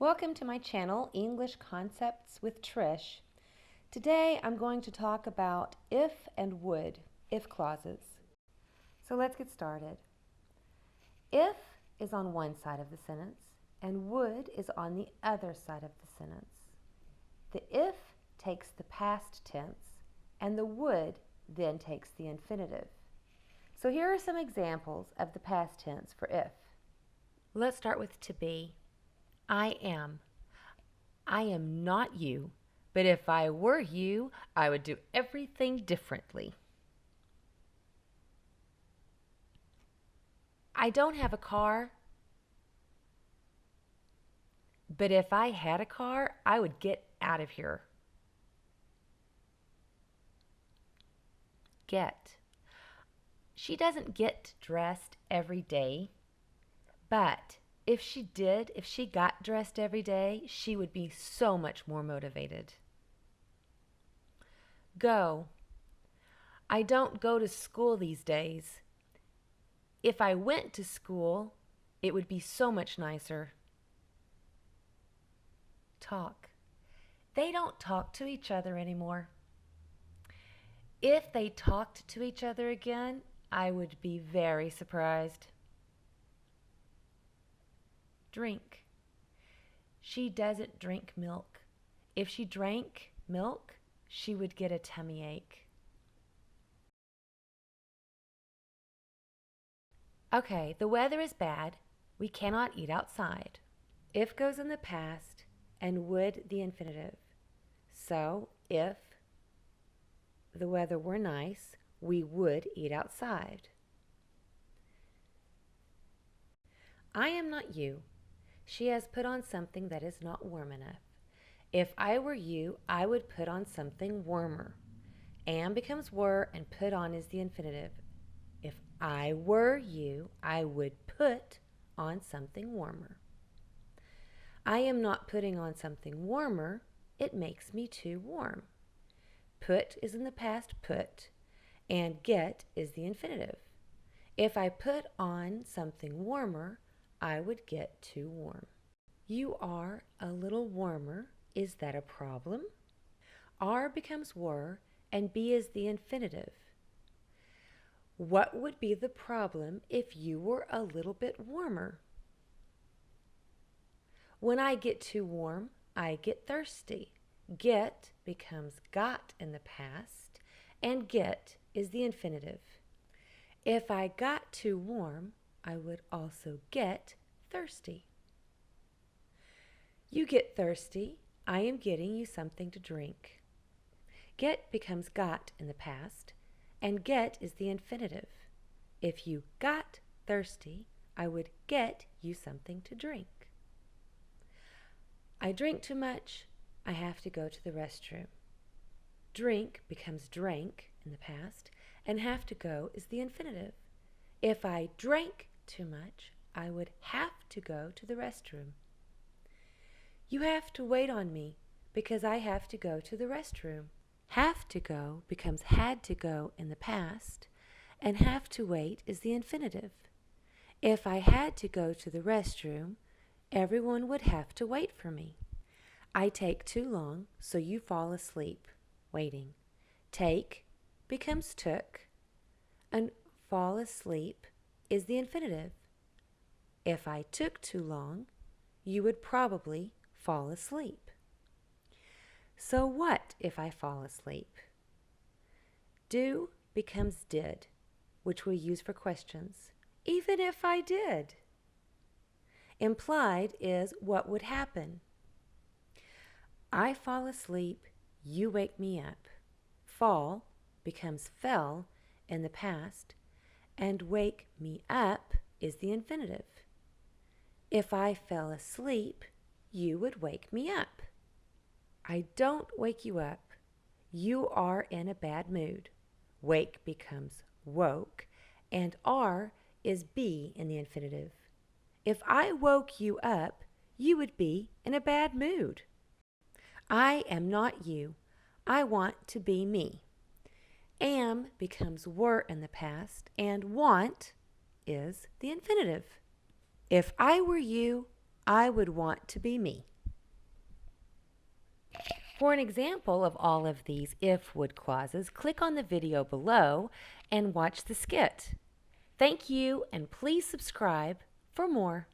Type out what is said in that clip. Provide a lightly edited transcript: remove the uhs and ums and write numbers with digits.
Welcome to my channel, English Concepts with Trish. Today I'm going to talk about if and would, if clauses. So let's get started. If is on one side of the sentence and would is on the other side of the sentence. The if takes the past tense and the would then takes the infinitive. So here are some examples of the past tense for if. Let's start with to be. I am. I am not you, but if I were you, I would do everything differently. I don't have a car, but if I had a car, I would get out of here. Get. She doesn't get dressed every day, but if she got dressed every day, she would be so much more motivated. Go. I don't go to school these days. If I went to school, it would be so much nicer. Talk. They don't talk to each other anymore. If they talked to each other again, I would be very surprised. Drink. She doesn't drink milk. If she drank milk, she would get a tummy ache. Okay, the weather is bad. We cannot eat outside. If goes in the past and would the infinitive. So, if the weather were nice, we would eat outside. I am not you. She has put on something that is not warm enough. If I were you, I would put on something warmer. Am becomes were and put on is the infinitive. If I were you, I would put on something warmer. I am not putting on something warmer. It makes me too warm. Put is in the past put, and get is the infinitive. If I put on something warmer, I would get too warm. You are a little warmer. Is that a problem? Are becomes were, and be is the infinitive. What would be the problem if you were a little bit warmer? When I get too warm, I get thirsty. Get becomes got in the past, and get is the infinitive. If I got too warm, I would also get thirsty. You get thirsty. I am getting you something to drink. Get becomes got in the past, and get is the infinitive. If you got thirsty, I would get you something to drink. I drink too much. I have to go to the restroom. Drink becomes drank in the past, and have to go is the infinitive. If I drank too much, I would have to go to the restroom. You have to wait on me because I have to go to the restroom. Have to go becomes had to go in the past, and have to wait is the infinitive. If I had to go to the restroom, everyone would have to wait for me. I take too long, so you fall asleep, waiting. Take becomes took, and fall asleep is the infinitive. If I took too long, you would probably fall asleep. So what if I fall asleep? Do becomes did, which we use for questions. Even if I did. Implied is what would happen. I fall asleep, you wake me up. Fall becomes fell in the past, and wake me up is the infinitive. If I fell asleep, you would wake me up. I don't wake you up. You are in a bad mood. Wake becomes woke, and are is be in the infinitive. If I woke you up, you would be in a bad mood. I am not you. I want to be me. Am becomes were in the past, and want is the infinitive. If I were you, I would want to be me. For an example of all of these if would clauses, click on the video below and watch the skit. Thank you, and please subscribe for more.